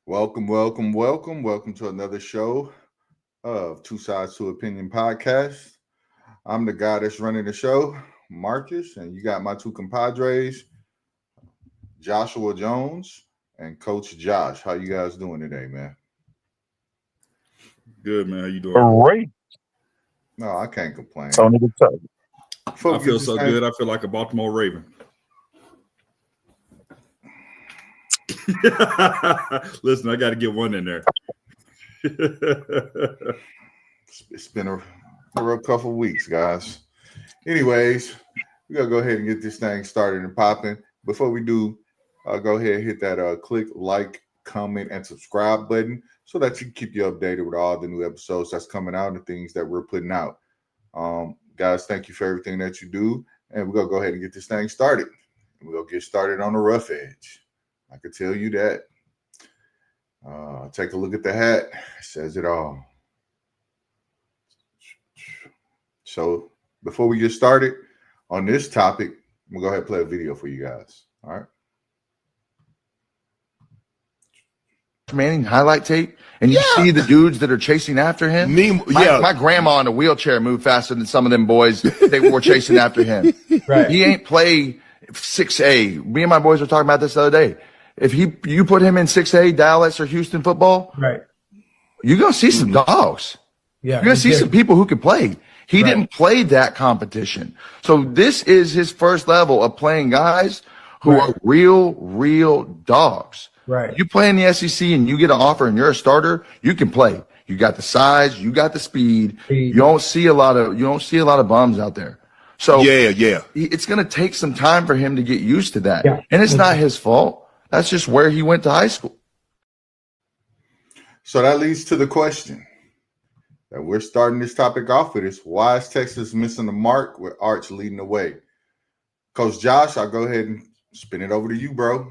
Welcome to another show of Two Sides to Opinion podcast. I'm the guy that's running the show, Marcus, and you got my two compadres, Joshua Jones and Coach Josh. How you guys doing today, man? Good, man. How you doing? Great. No, I can't complain. Tony the Tiger. I feel so good. I feel like a Baltimore Raven. Listen, I got to get one in there. It's been a real couple of weeks, guys. Anyways, we got to go ahead and get this thing started and popping. Before we do, go ahead and hit that click, like, comment, and subscribe button so that you can keep you updated with all the new episodes that's coming out and things that we're putting out. Guys, thank you for everything that you do. And we're going to go ahead and get this thing started. We're going to get started on the rough edge. I can tell you that. Take a look at the hat. It says it all. So before we get started on this topic, we'll go ahead and play a video for you guys. All right. Manning highlight tape, and you see the dudes that are chasing after him. My grandma in a wheelchair moved faster than some of them boys. They were chasing after him. Right. He ain't play 6A. Me and my boys were talking about this the other day. If you put him in 6A, Dallas or Houston football, Right. you're gonna see some dogs. Yeah. You're gonna see some people who can play. He didn't play that competition. So this is his first level of playing guys who are real dogs. Right. You play in the SEC and you get an offer and you're a starter, you can play. You got the size, you got the speed. You don't see a lot of bums out there. So it's going to take some time for him to get used to that. Yeah. And it's not his fault. That's just where he went to high school. So that leads to the question that we're starting this topic off with is why is Texas missing the mark with Arch leading the way? Coach Josh, I'll go ahead and spin it over to you, bro.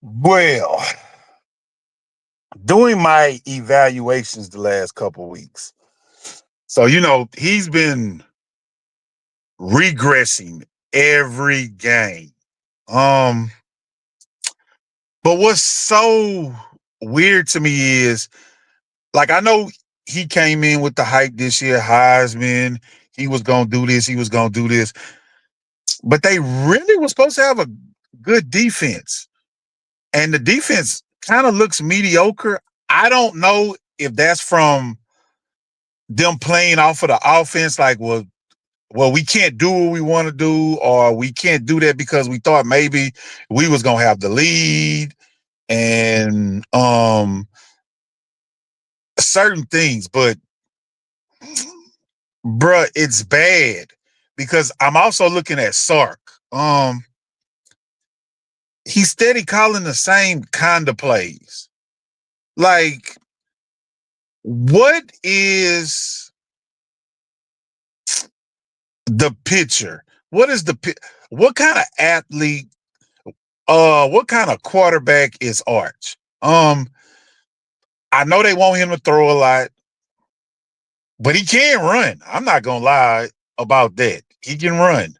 Well, doing my evaluations the last couple of weeks. So, he's been regressing every game. But what's so weird to me is, like, I know he came in with the hype this year, Heisman. He was going to do this. He was going to do this. But they really were supposed to have a good defense. And the defense kind of looks mediocre. I don't know if that's from them playing off of the offense, like, well, we can't do what we want to do, or we can't do that because we thought maybe we was going to have the lead and certain things. But, bruh, it's bad because I'm also looking at Sark. He's steady calling the same kind of plays. Like, what is the pitcher? What kind of athlete, what kind of quarterback is Arch? I know they want him to throw a lot, but he can run. I'm not going to lie about that. He can run.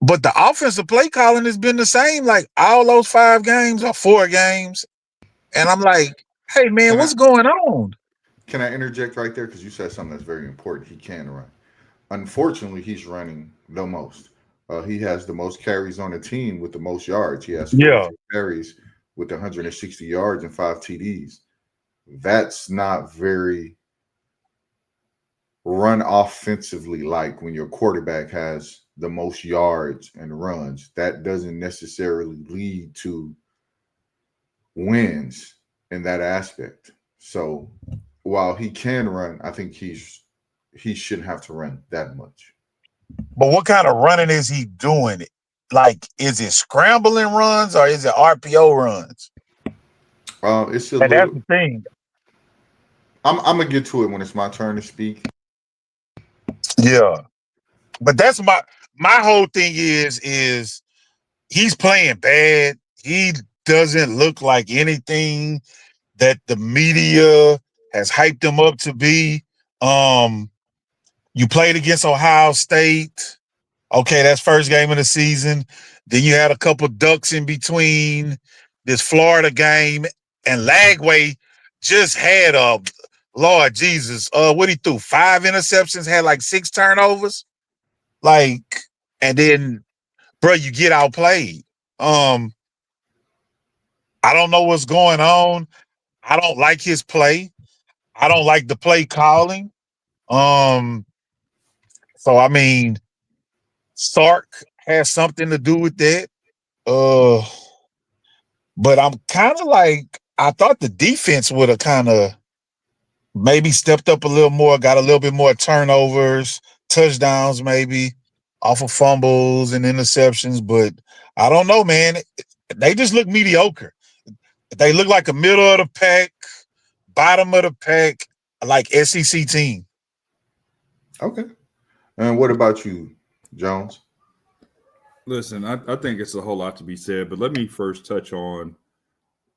But the offensive play calling has been the same, like all those 5 games or 4 games. And I'm like, hey, man, what's going on? Can I interject right there? Because you said something that's very important. He can run. Unfortunately, he's running the most. He has the most carries on the team with the most yards. He has 42 carries with 160 yards and 5 TDs. That's not very run offensively like when your quarterback has the most yards and runs. That doesn't necessarily lead to wins in that aspect. So while he can run, I think he shouldn't have to run that much. But what kind of running is he doing? Like, is it scrambling runs or is it RPO runs? It's a and that's the thing. I'm gonna get to it when it's my turn to speak. Yeah. But that's my whole thing is he's playing bad. He doesn't look like anything that the media has hyped him up to be. You played against Ohio State. Okay, that's first game of the season. Then you had a couple ducks in between this Florida game, and Lagway just had Lord Jesus, what he threw 5 interceptions, had like 6 turnovers, like, and then, bro, you get outplayed. I don't know what's going on. I don't like his play. I don't like the play calling. So I mean, Sark has something to do with that. But I'm kind of like, I thought the defense would have kind of maybe stepped up a little more, got a little bit more turnovers, touchdowns maybe off of fumbles and interceptions. But I don't know, man. They just look mediocre. They look like a middle of the pack, bottom of the pack, like SEC team. Okay. And what about you, Jones? Listen, I think it's a whole lot to be said, but let me first touch on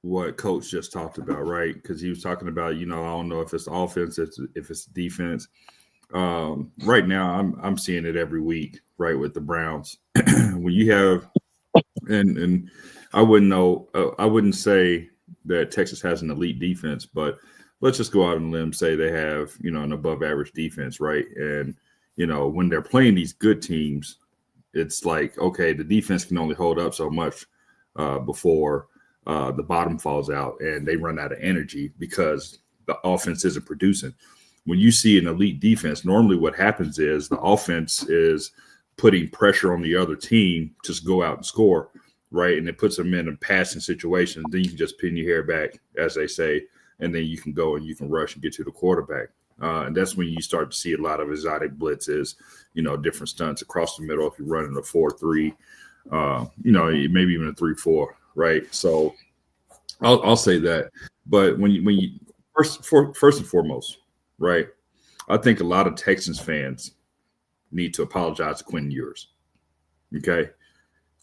what Coach just talked about, right? Because he was talking about, I don't know if it's offense, if it's defense. Right now, I'm seeing it every week, right, with the Browns. When you have, and I wouldn't know, I wouldn't say that Texas has an elite defense, but let's just go out on a limb, say they have, an above average defense, right? And, when they're playing these good teams, it's like, okay, the defense can only hold up so much before the bottom falls out and they run out of energy because the offense isn't producing. When you see an elite defense, normally what happens is the offense is putting pressure on the other team to just go out and score, right? And it puts them in a passing situation. Then you can just pin your hair back, as they say, and then you can go and you can rush and get to the quarterback. And that's when you start to see a lot of exotic blitzes, different stunts across the middle. If you're running a 4-3, maybe even a 3-4, right? So I'll say that. But when you first and foremost, right, I think a lot of Texans fans need to apologize to Quinn Ewers. Okay,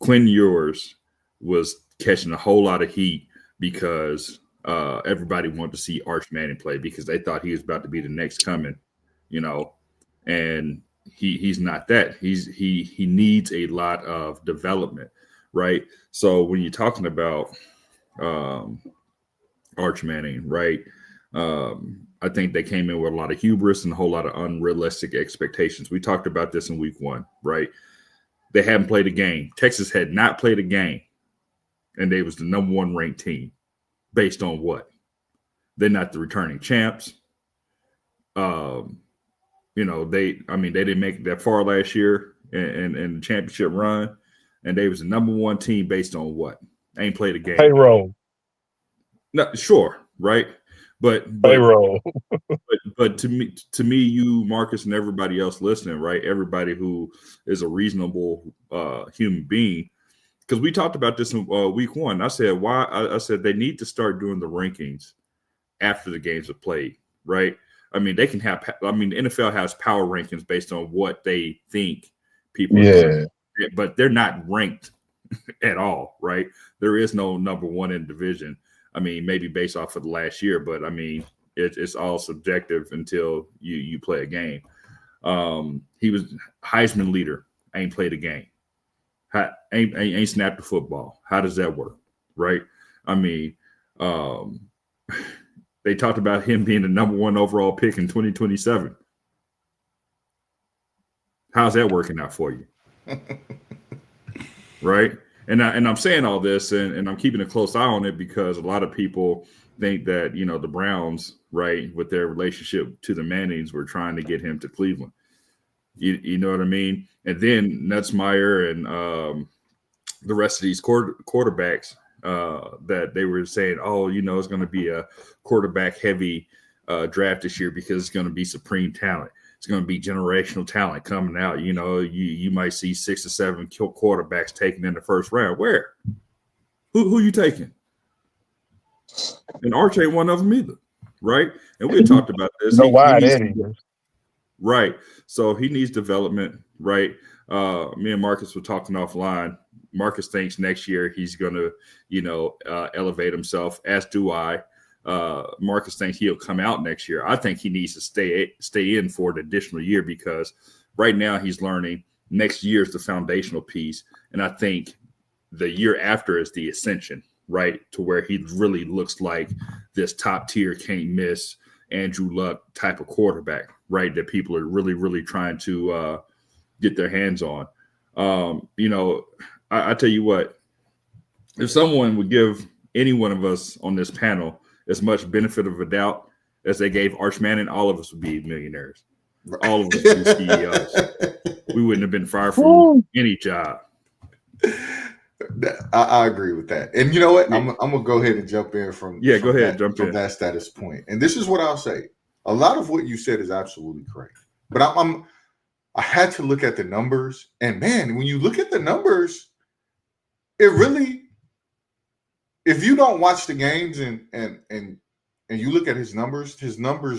Quinn Ewers was catching a whole lot of heat because everybody wanted to see Arch Manning play because they thought he was about to be the next coming, and he's not that. He needs a lot of development, right? So when you're talking about Arch Manning, right? I think they came in with a lot of hubris and a whole lot of unrealistic expectations. We talked about this in week 1, right? They hadn't played a game. Texas had not played a game, and they was the number 1 ranked team. Based on what? They're not the returning champs. They didn't make it that far last year in the championship run, and they was the number 1 team based on what? They ain't played a game. Payroll. No, sure, right? But Payroll. but to me, you, Marcus, and everybody else listening, right? Everybody who is a reasonable human being. Because we talked about this in week 1. I said, why? I said they need to start doing the rankings after the games are played, right? I mean, they can have – the NFL has power rankings based on what they think people are doing. But they're not ranked at all, right? There is no number 1 in division. Maybe based off of the last year, but, it's all subjective until you play a game. He was Heisman leader, ain't played a game. Ain't snapped the football. How does that work, right? They talked about him being the number 1 overall pick in 2027. How's that working out for you? Right? And I'm saying all this, and I'm keeping a close eye on it because a lot of people think that, the Browns, right, with their relationship to the Mannings, were trying to get him to Cleveland. You know what I mean? And then Nutzmeyer and the rest of these quarterbacks that they were saying, it's going to be a quarterback-heavy draft this year because it's going to be supreme talent. It's going to be generational talent coming out. You might see 6 or 7 quarterbacks taken in the first round. Where? Who you taking? And Arch ain't one of them either, right? And we talked about this. Right. So he needs development, right? Me and Marcus were talking offline. Marcus thinks next year he's going to, elevate himself, as do I. Marcus thinks he'll come out next year. I think he needs to stay in for an additional year because right now he's learning next year is the foundational piece. And I think the year after is the ascension, right? To where he really looks like this top tier, can't miss Andrew Luck type of quarterback, right? That people are really, really trying to get their hands on. I tell you what, if someone would give any one of us on this panel as much benefit of a doubt as they gave Arch Manning, all of us would be millionaires. All of us would be CEOs. We wouldn't have been fired from any job. I agree with that. And you know what? I'm gonna go ahead and jump in from that status point. And this is what I'll say. A lot of what you said is absolutely correct. But I had to look at the numbers, and man, when you look at the numbers, it really, if you don't watch the games and you look at his numbers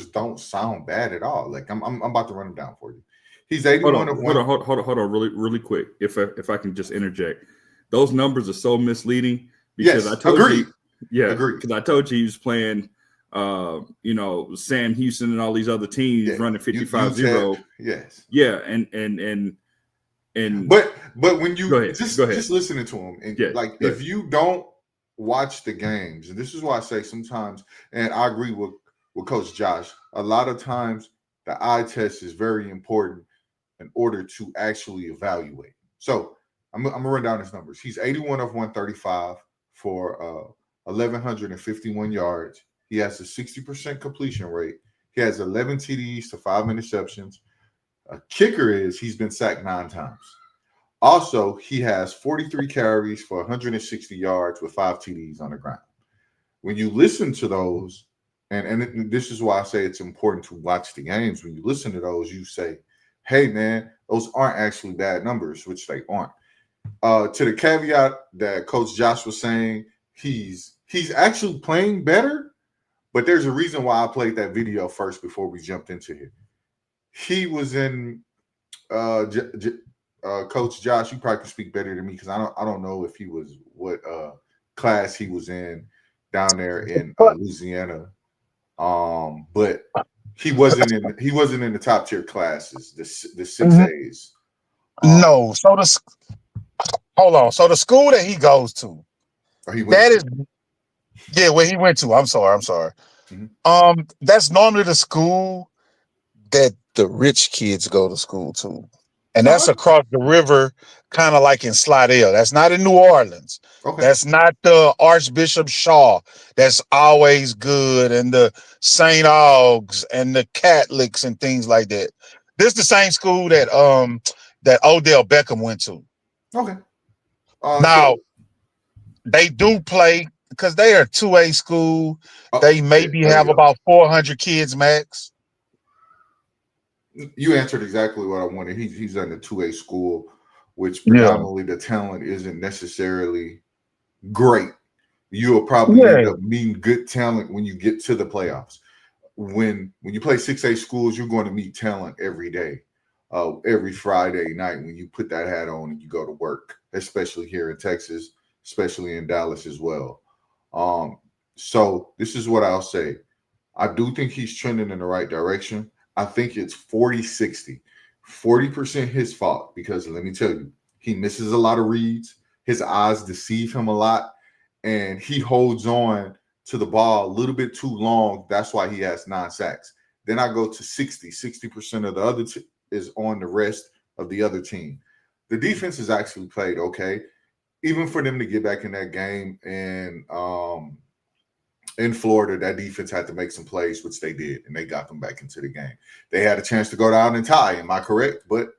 don't sound bad at all. Like I'm about to run them down for you. He's 81 of 1. Hold on, really quick. If I can just interject, those numbers are so misleading because I told you, because I told you he was playing, Sam Houston and all these other teams running 55-0. Yes, yeah, and but when you just listening to him and if you don't watch the games, and this is why I say sometimes, and I agree with Coach Josh, a lot of times the eye test is very important in order to actually evaluate. So I'm gonna run down his numbers. He's 81 of 135 for 1,151 yards. He has a 60% completion rate. He has 11 TDs to 5 interceptions. A kicker is he's been sacked 9 times. Also, he has 43 carries for 160 yards with 5 TDs on the ground. When you listen to those, and this is why I say it's important to watch the games. When you listen to those, you say, hey, man, those aren't actually bad numbers, which they aren't. To the caveat that Coach Josh was saying, he's actually playing better, but there's a reason why I played that video first before we jumped into it. He was in Coach Josh, you probably can speak better than me because I don't know if he was what class he was in down there in Louisiana. But he wasn't in the top tier classes, the 6As. No, so hold on. So the school that he goes to, where he went to. I'm sorry. Mm-hmm. That's normally the school that the rich kids go to school to. And that's across the river, kind of like in Slidell. That's not in New Orleans. Okay. That's not the Archbishop Shaw. That's always good, and the St. Augs and the Catholics and things like that. This is the same school that Odell Beckham went to. Okay. Now they do play because they are a 2A school. They maybe have about 400 kids max. You answered exactly what I wanted. He's in the 2A school, which predominantly the talent isn't necessarily great. You'll probably end up meeting good talent when you get to the playoffs. When you play 6A schools, you're going to meet talent every day, every Friday night when you put that hat on and you go to work, especially here in Texas, especially in Dallas as well. So this is what I'll say. I do think he's trending in the right direction. I think it's 40-60. 40% his fault because let me tell you, he misses a lot of reads. His eyes deceive him a lot, and he holds on to the ball a little bit too long. That's why he has 9 sacks. Then I go to 60. 60% of the other is on the rest of the other team. The defense has actually played okay. Even for them to get back in that game and in Florida, that defense had to make some plays, which they did, and they got them back into the game. They had a chance to go down and tie, am I correct? But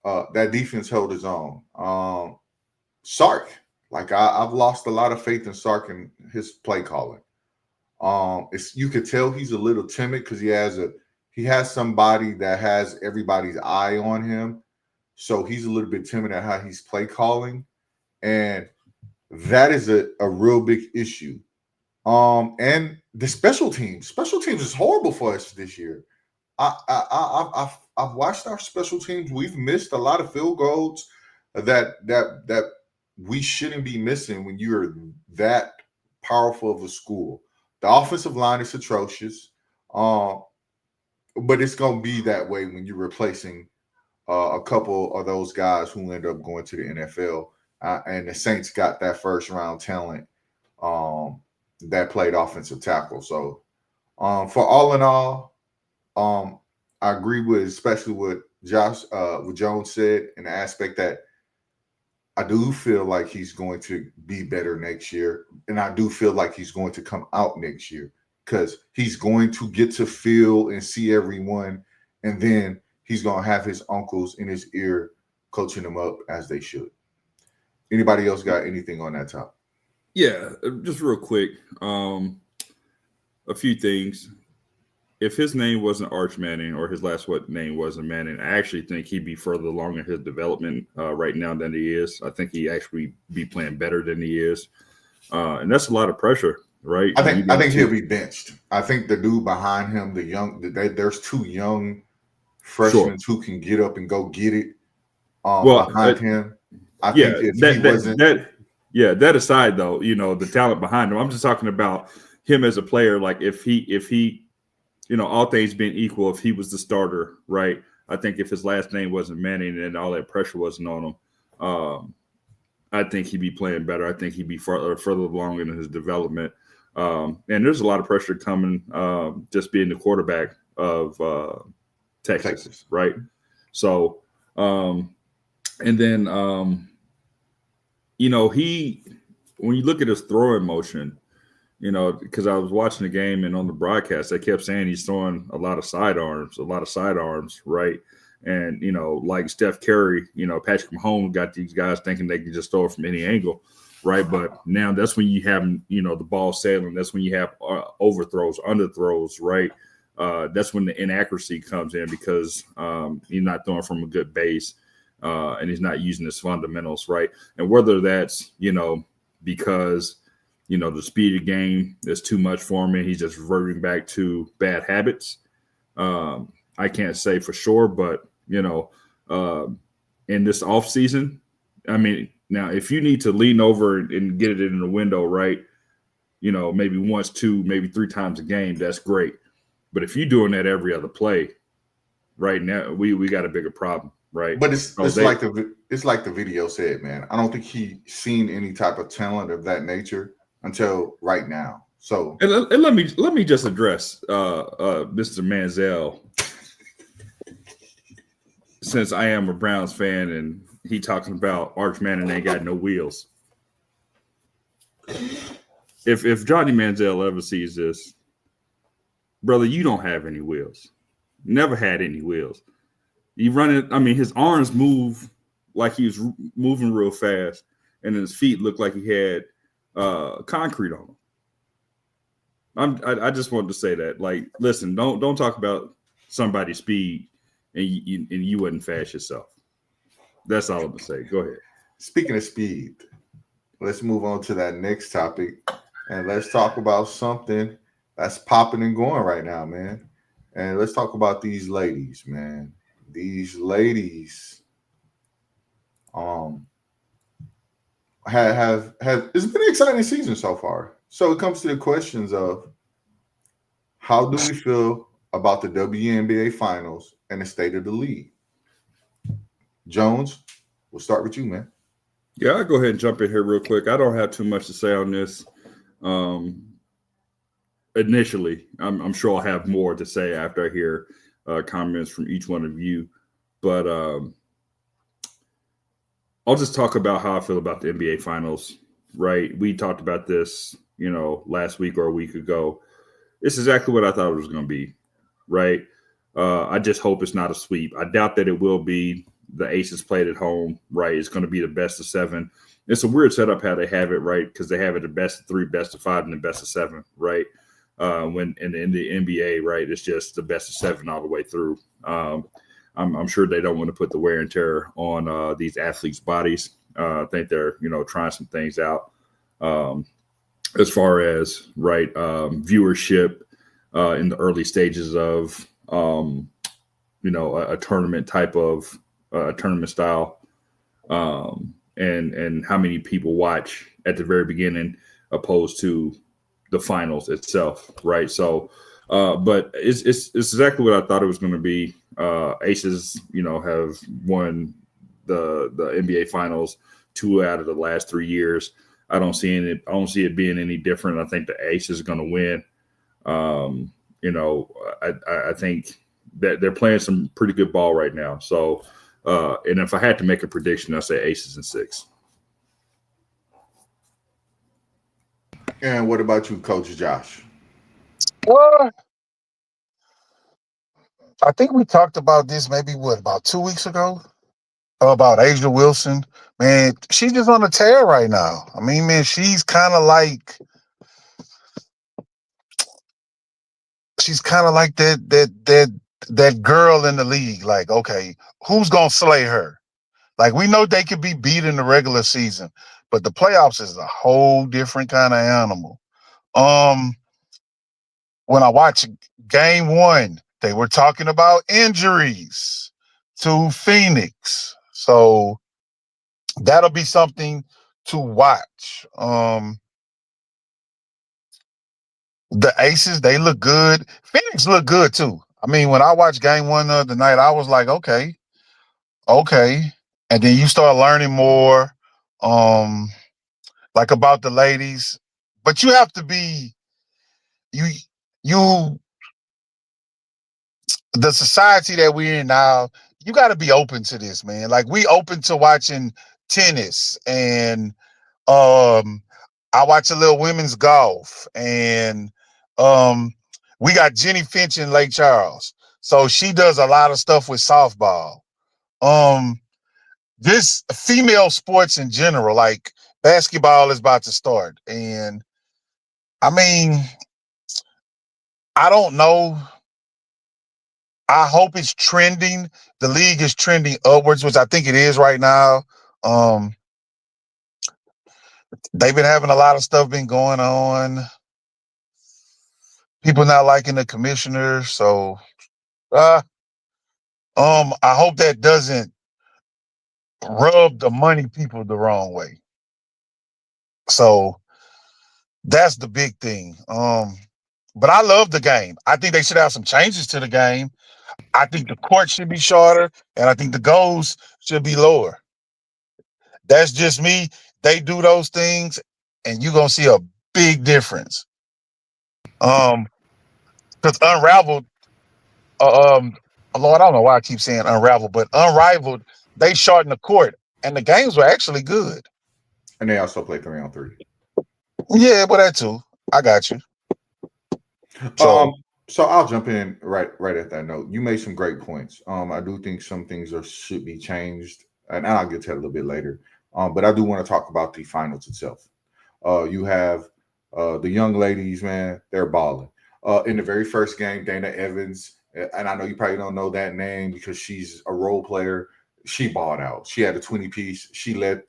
that defense held its own. Sark, I've lost a lot of faith in Sark and his play calling. You could tell he's a little timid because he has somebody that has everybody's eye on him, so he's a little bit timid at how he's play calling, and that is a real big issue. And the special teams is horrible for us this year. I've watched our special teams. We've missed a lot of field goals that we shouldn't be missing when you're that powerful of a school. The offensive line is atrocious, but it's gonna be that way when you're replacing a couple of those guys who end up going to the NFL. And the Saints got that first round talent that played offensive tackle. So for all in all, I agree with especially what what Jones said in the aspect that I do feel like he's going to be better next year. And I do feel like he's going to come out next year because he's going to get to feel and see everyone. And then he's going to have his uncles in his ear coaching him up as they should. Anybody else got anything on that topic? Yeah, just real quick. A few things. If his name wasn't Arch Manning or his last name wasn't Manning, I actually think he'd be further along in his development right now than he is. I think he actually be playing better than he is. And that's a lot of pressure, right? I think he'll be benched. I think the dude behind him, there's two young freshmen who can get up and go get it behind him. I think if he wasn't that aside though, the talent behind him. I'm just talking about him as a player. Like if he all things being equal, if he was the starter, right? I think if his last name wasn't Manning and all that pressure wasn't on him, I think he'd be playing better. I think he'd be further along in his development. And there's a lot of pressure coming just being the quarterback of Texas, right? So, and then, when you look at his throwing motion, because I was watching the game and on the broadcast, they kept saying he's throwing a lot of sidearms, right? And, like Steph Curry, Patrick Mahomes got these guys thinking they can just throw it from any angle, right? But now that's when you have, the ball sailing. That's when you have overthrows, underthrows, right? That's when the inaccuracy comes in because he's not throwing from a good base and he's not using his fundamentals, right? And whether that's, because the speed of the game is too much for him and he's just reverting back to bad habits. I can't say for sure, but, in this offseason, now if you need to lean over and get it in the window, right, maybe once, two, maybe three times a game, that's great. But if you're doing that every other play, right now, we got a bigger problem, right? But it's like the video said, man. I don't think he's seen any type of talent of that nature until right now. So and let me just address Mr. Manziel, since I am a Browns fan and he talking about Arch Manning ain't got no wheels. If Johnny Manziel ever sees this, brother, you don't have any wheels. Never had any wheels. You run it. His arms move like he was moving real fast, and his feet looked like he had concrete on them. I just wanted to say that. Like, listen, don't talk about somebody's speed and you wouldn't fast yourself. That's all I'm gonna say. Go ahead. Speaking of speed, let's move on to that next topic, and let's talk about something that's popping and going right now, man. And let's talk about these ladies, man. These ladies have it's been an exciting season so far. So it comes to the questions of how do we feel about the WNBA Finals and the state of the league? Jones, we'll start with you, man. Yeah, I'll go ahead and jump in here real quick. I don't have too much to say on this. Initially, I'm sure I'll have more to say after I hear comments from each one of you. But I'll just talk about how I feel about the NBA Finals, right? We talked about this, last week or a week ago. It's exactly what I thought it was going to be, right? I just hope it's not a sweep. I doubt that it will be. The Aces played at home, right? It's going to be the best of 7. It's a weird setup how they have it, right? Because they have it the best of 3, best of 5, and the best of 7, right? When in the NBA, right, it's just the best of 7 all the way through. I'm sure they don't want to put the wear and tear on these athletes' bodies. I think they're, trying some things out as far as, right, viewership in the early stages of, a tournament type of tournament style, and how many people watch at the very beginning opposed to the finals itself, right? So But it's exactly what I thought it was going to be. Aces, have won the NBA Finals 2 out of the last 3 years. I don't see it being any different. I think the Aces are going to win. I think that they're playing some pretty good ball right now. So, and if I had to make a prediction, I'd say Aces in 6. And what about you, Coach Josh? Well, I think we talked about this maybe about 2 weeks ago about Asia Wilson. Man, she's just on a tear right now. I mean, man, she's kind of like that girl in the league. Like, okay, who's gonna slay her? Like, we know they could be beat in the regular season, but the playoffs is a whole different kind of animal. When I watched game 1, they were talking about injuries to Phoenix. So that'll be something to watch. The Aces, they look good. Phoenix look good too. I mean, when I watched game 1 the other night, I was like, okay. And then you start learning more, like about the ladies. But you have to be you the society that we're in now, you got to be open to this, man. Like, we open to watching tennis, and I watch a little women's golf, and we got Jenny Finch in Lake Charles, so she does a lot of stuff with softball. This female sports in general, like basketball, is about to start, and I mean, I don't know. I hope it's trending. The league is trending upwards, which I think it is right now. They've been having a lot of stuff been going on. People not liking the commissioner, so I hope that doesn't rub the money people the wrong way. So that's the big thing. But I love the game. I think they should have some changes to the game. I think the court should be shorter, and I think the goals should be lower. That's just me. They do those things, and you're gonna see a big difference. Because Unraveled, Lord, I don't know why I keep saying Unraveled, but Unrivaled, they shortened the court, and the games were actually good. And they also play 3-on-3. Yeah, but that too. I got you. So I'll jump in right at that note. You made some great points. I do think some things should be changed, and I'll get to that a little bit later. But I do want to talk about the finals itself. You have the young ladies, man, they're balling. In the very first game, Dana Evans, and I know you probably don't know that name because she's a role player. She balled out. She had a 20-piece. She led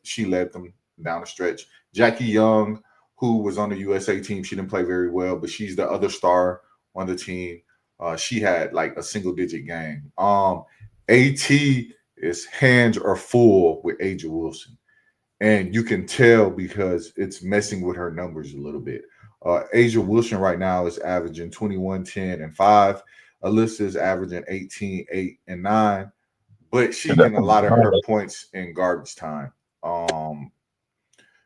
them down the stretch. Jackie Young, who was on the USA team, she didn't play very well, but she's the other star on the team. She had like a single-digit game. AT is hands are full with Asia Wilson. And you can tell because it's messing with her numbers a little bit. Asia Wilson right now is averaging 21, 10, and 5. Alyssa is averaging 18, 8, and 9. But she's getting a lot of her points in garbage time.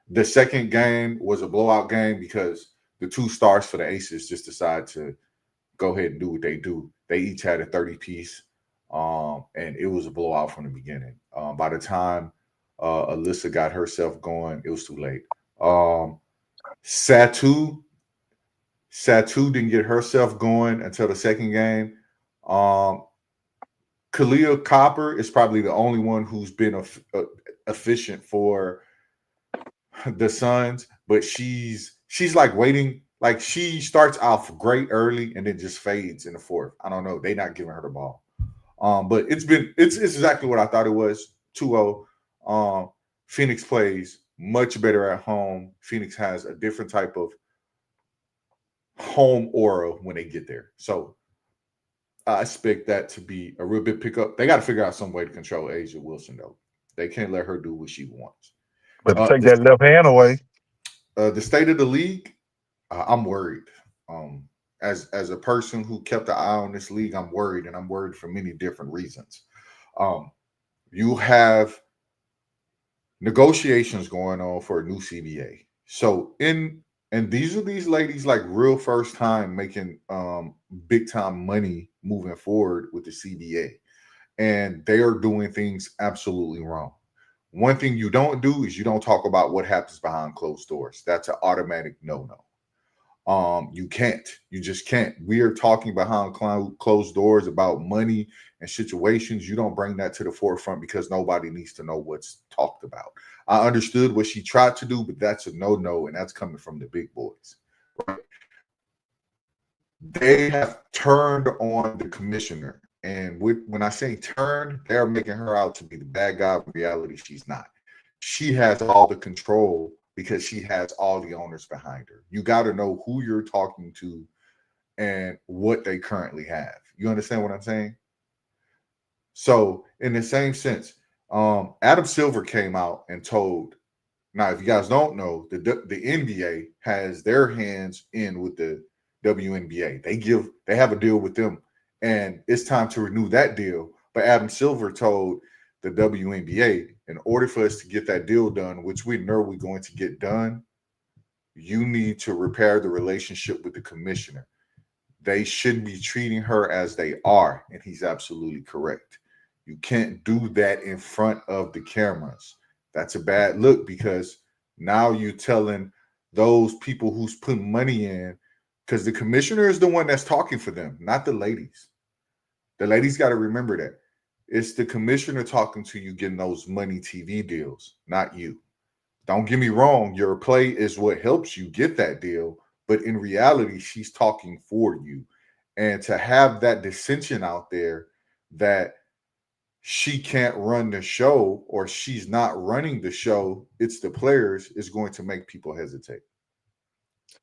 The second game was a blowout game because the 2 stars for the Aces just decided to go ahead and do what they do. They each had a 30-piece, and it was a blowout from the beginning. By the time Alyssa got herself going, it was too late. Satu didn't get herself going until the second game. Kalia Copper is probably the only one who's been efficient for the Suns, but she's like waiting. Like, she starts off great early and then just fades in the fourth. I don't know. They're not giving her the ball. But it's exactly what I thought it was. 2-0. Phoenix plays much better at home. Phoenix has a different type of home aura when they get there. So I expect that to be a real big pickup. They got to figure out some way to control Asia Wilson, though. They can't let her do what she wants. But take that left hand away. The state of the league, I'm worried. as a person who kept an eye on this league, I'm worried, and I'm worried for many different reasons. You have negotiations going on for a new CBA. So and these are these ladies like real first time making big time money moving forward with the CBA. And they are doing things absolutely wrong. One thing you don't do is you don't talk about what happens behind closed doors. That's an automatic no-no. You can't. You just can't. We are talking behind closed doors about money and situations. You don't bring that to the forefront because nobody needs to know what's talked about. I understood what she tried to do, but that's a no-no, and that's coming from the big boys. Right? They have turned on the commissioner. And when I say turn, they're making her out to be the bad guy. In reality, she's not. She has all the control because she has all the owners behind her. You got to know who you're talking to and what they currently have. You understand what I'm saying? So in the same sense, Adam Silver came out and told, now if you guys don't know, the NBA has their hands in with the WNBA. They have a deal with them, and it's time to renew that deal. But Adam Silver told the WNBA, in order for us to get that deal done, which we know we're going to get done, you need to repair the relationship with the commissioner. They shouldn't be treating her as they are, and he's absolutely correct. You can't do that in front of the cameras. That's a bad look because now you're telling those people who's putting money in, because the commissioner is the one that's talking for them, not the ladies. The ladies got to remember that. It's the commissioner talking to you, getting those money TV deals, not you. Don't get me wrong. Your play is what helps you get that deal. But in reality, she's talking for you. And to have that dissension out there that she can't run the show or she's not running the show, it's the players, is going to make people hesitate,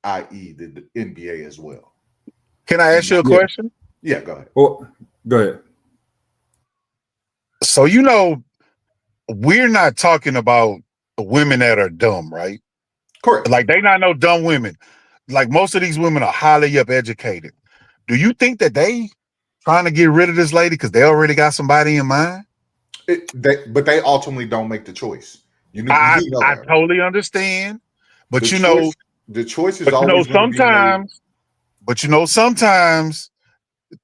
i.e. the NBA as well. Can I ask you a question? Yeah, go ahead. Well, go ahead. So, we're not talking about women that are dumb, right? Correct. Like, they not no dumb women. Like, most of these women are highly up educated. Do you think that they trying to get rid of this lady because they already got somebody in mind? But they ultimately don't make the choice. You do know I that, totally understand. But the choice is always going to be made. But sometimes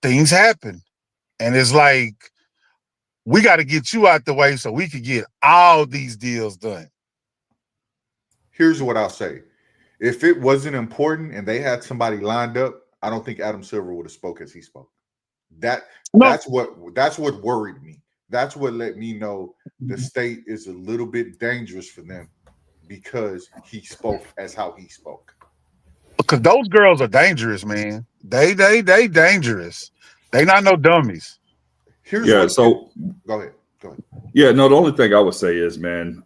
things happen. And it's like, we got to get you out the way so we can get all these deals done. Here's what I'll say. If it wasn't important and they had somebody lined up, I don't think Adam Silver would have spoke as he spoke. That's what worried me. That's what let me know the state is a little bit dangerous for them because he spoke as how he spoke. Because those girls are dangerous, man. They dangerous. They not no dummies. Go ahead. Yeah, no, the only thing I would say is, man,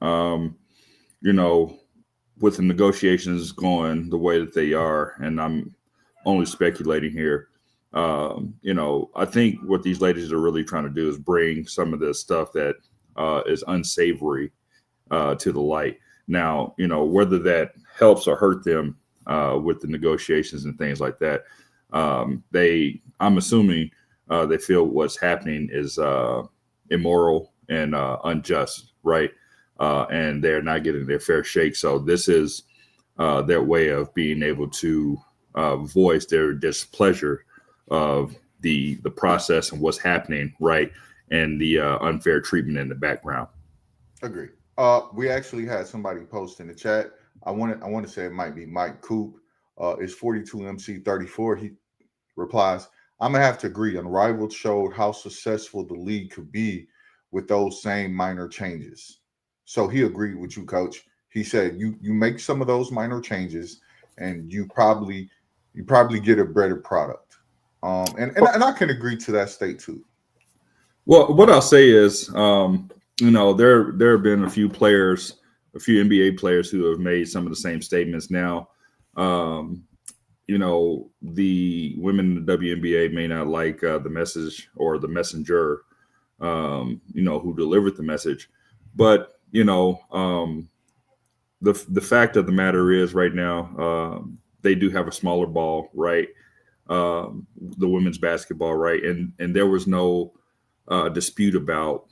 with the negotiations going the way that they are, and I'm only speculating here, I think what these ladies are really trying to do is bring some of this stuff that is unsavory to the light. Now, whether that helps or hurt them with the negotiations and things like that, I'm assuming they feel what's happening is immoral and unjust, right? And they're not getting their fair shake. So this is their way of being able to voice their displeasure of the process and what's happening, right? And the unfair treatment in the background. Agree. We actually had somebody post in the chat. I want to say it might be Mike Coop. It's 42MC34. He replies, I'm gonna have to agree. Unrivaled showed how successful the league could be with those same minor changes. So he agreed with you, Coach. He said you make some of those minor changes, and you probably get a better product. And I can agree to that state too. Well, what I'll say is, there have been a few NBA players who have made some of the same statements. Now, the women in the WNBA may not like the message or the messenger, who delivered the message, but the fact of the matter is right now, they do have a smaller ball, right? the women's basketball, right? And there was no dispute about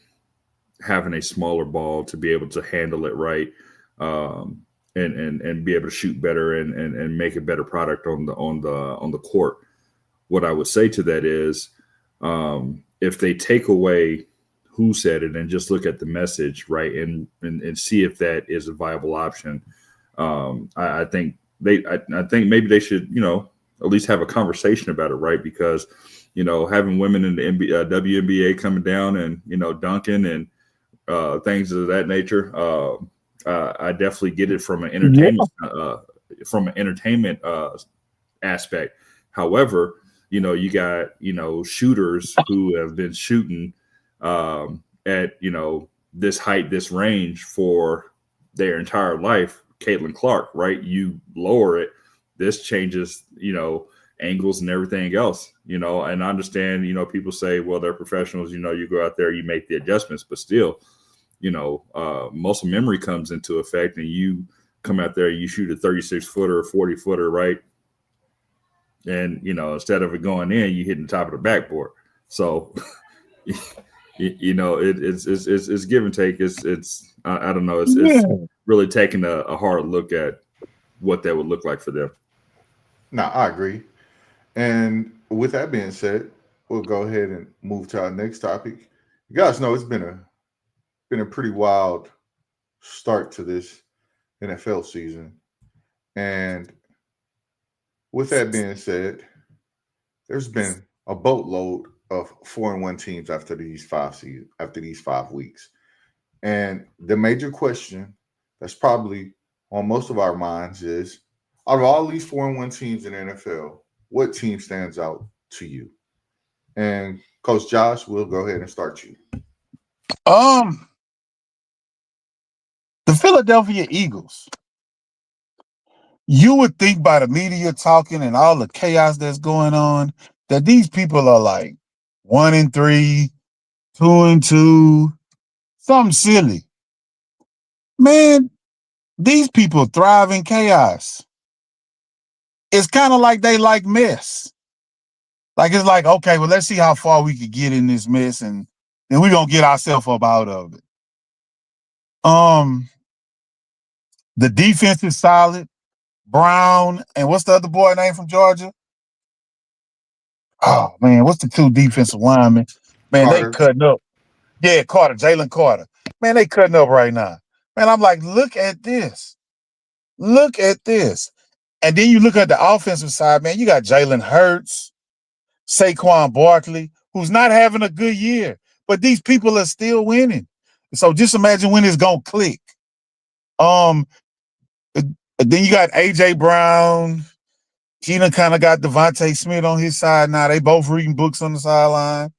having a smaller ball to be able to handle it right, and be able to shoot better and make a better product on the court. What I would say to that is, if they take away who said it and just look at the message, right, and see if that is a viable option, I think maybe they should, at least have a conversation about it, right? Because, having women in the WNBA coming down and, dunking and things of that nature, I definitely get it from an entertainment aspect. However, you got shooters who have been shooting at this height, this range for their entire life. Caitlin Clark, right? You lower it, this changes, angles and everything else, and I understand, people say, well, they're professionals, you go out there, you make the adjustments, but still, muscle memory comes into effect, and you come out there, you shoot a 36-footer, 40-footer, right? And, instead of it going in, you hit the top of the backboard. So, it's give and take. It's I don't know. It's really taking a hard look at what that would look like for them. No, I agree. And with that being said, we'll go ahead and move to our next topic. You guys know it's been a pretty wild start to this NFL season. And with that being said, there's been a boatload of 4-1 teams after these 5 weeks. And the major question that's probably on most of our minds is, out of all these 4-1 teams in the NFL, what team stands out to you? And Coach Josh, we'll go ahead and start you. The Philadelphia Eagles. You would think by the media talking and all the chaos that's going on that these people are like 1-3, 2-2, something silly. Man, these people thrive in chaos. It's kind of like they like mess. Like, it's like, okay, well, let's see how far we could get in this mess, and then we're going to get ourselves up out of it. The defense is solid. Brown, and what's the other boy name from Georgia? Oh, man, what's the two defensive linemen? Man, Carter. they cutting up. Yeah, Carter, Jalen Carter. Man, they cutting up right now. Man, I'm like, look at this. Look at this. And then you look at the offensive side, man, you got Jalen Hurts, Saquon Barkley, who's not having a good year, but these people are still winning. So just imagine when it's going to click. Then you got A.J. Brown. He done kind of got Devontae Smith on his side now. They both reading books on the sideline.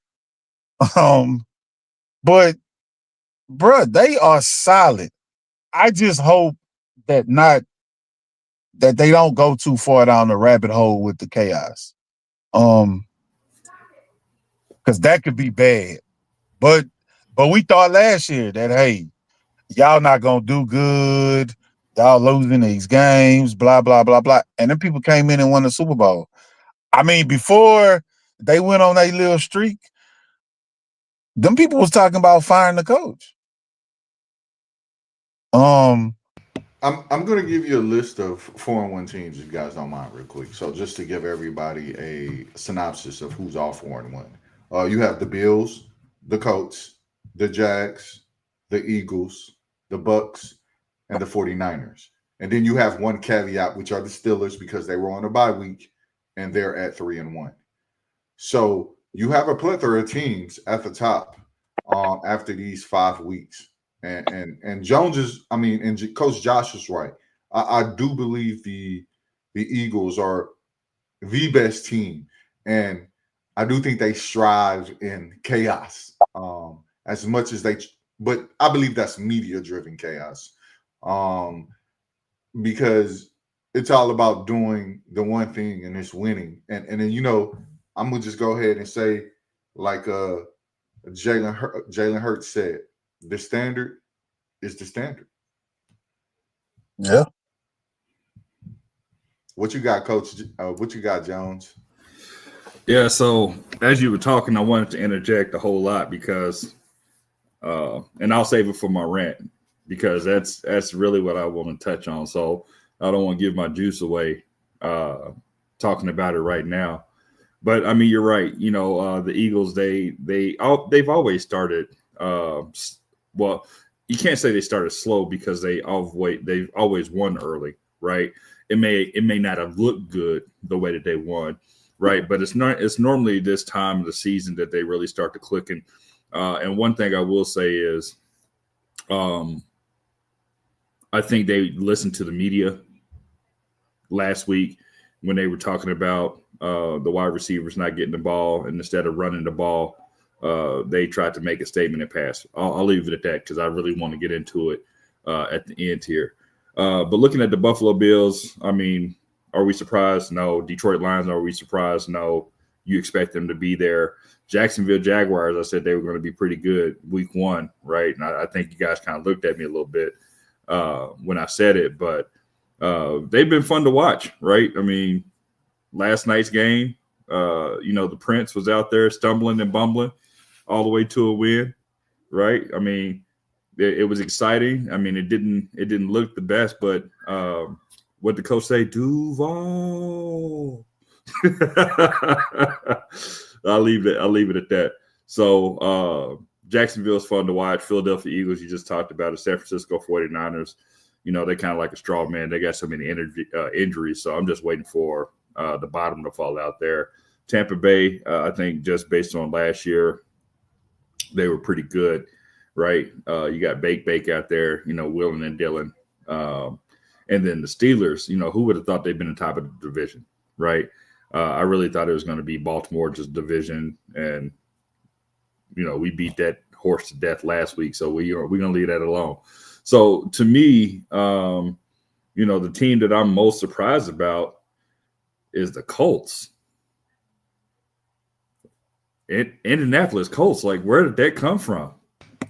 But, bruh, they are solid. I just hope that they don't go too far down the rabbit hole with the chaos. Because that could be bad. But we thought last year that, hey, y'all not going to do good. Y'all losing these games, blah, blah, blah, blah. And then people came in and won the Super Bowl. I mean, before they went on a little streak, them people was talking about firing the coach. I'm going to give you a list of 4-1 teams, if you guys don't mind, real quick. So just to give everybody a synopsis of who's all 4-1. You have the Bills, the Colts, the Jags, the Eagles, the Bucks, and the 49ers. And then you have one caveat, which are the Steelers, because they were on a bye week and they're at 3-1. So you have a plethora of teams at the top after these 5 weeks. And Jones is, and Coach Josh is right. I do believe the Eagles are the best team, and I do think they strive in chaos as much as but I believe that's media-driven chaos, because it's all about doing the one thing and it's winning. And then I'm gonna just go ahead and say, like Jalen Hurts said, the standard is the standard. Yeah. What you got, Coach? What you got, Jones? Yeah, so as you were talking, I wanted to interject a whole lot because and I'll save it for my rant because that's really what I want to touch on. So I don't want to give my juice away talking about it right now. But I mean, you're right. You know, the Eagles they've always started well, you can't say they started slow because they've always won early, right? It may not have looked good the way that they won, right? But it's normally this time of the season that they really start to click. And one thing I will say is I think they listened to the media last week when they were talking about the wide receivers not getting the ball, and instead of running the ball, they tried to make a statement and pass. I'll leave it at that because I really want to get into it at the end here. But looking at the Buffalo Bills, I mean, are we surprised? No. Detroit Lions, are we surprised? No. You expect them to be there. Jacksonville Jaguars, I said they were going to be pretty good week one, right? And I think you guys kind of looked at me a little bit when I said it, but they've been fun to watch, right? I mean, last night's game, the Prince was out there stumbling and bumbling all the way to a win, right? I mean, it was exciting. I mean, it didn't look the best, but what the coach say? Duval. I'll leave it at that. So Jacksonville's fun to watch. Philadelphia Eagles, you just talked about it. San Francisco 49ers, they kind of like a straw man. They got so many injuries, so I'm just waiting for the bottom to fall out there. Tampa Bay, I think just based on last year, they were pretty good, right? You got Bake out there, Willen and Dillon. And then the Steelers, who would have thought they'd been the top of the division, right? I really thought it was going to be Baltimore, just division. And, we beat that horse to death last week. So we're going to leave that alone. So to me, the team that I'm most surprised about is the Colts. Indianapolis Colts, like, where did that come from?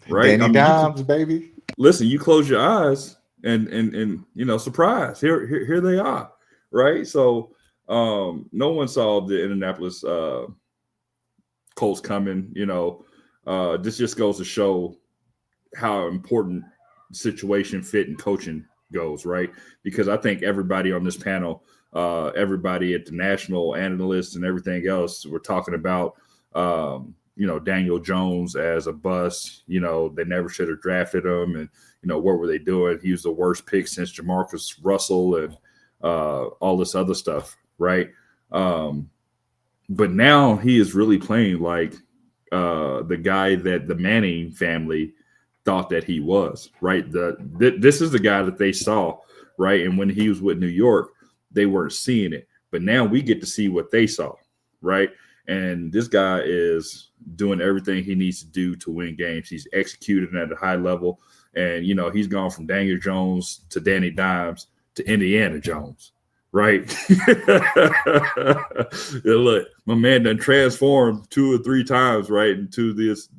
Right? Danny Dimes, baby. Listen, you close your eyes and surprise. Here they are, right? So no one saw the Indianapolis Colts coming. This just goes to show how important situation fit and coaching goes, right? Because I think everybody on this panel, everybody at the national analysts and everything else, we're talking about Daniel Jones as a bust. They never should have drafted him, and what were they doing? He was the worst pick since Jamarcus Russell and all this other stuff, right? But now he is really playing like the guy that the Manning family thought that he was, right? This is the guy that they saw, right? And when he was with New York, they weren't seeing it, but now we get to see what they saw, right? And this guy is doing everything he needs to do to win games. He's executing at a high level. And, he's gone from Daniel Jones to Danny Dimes to Indiana Jones, right? Look, my man done transformed 2 or 3 times, right, into this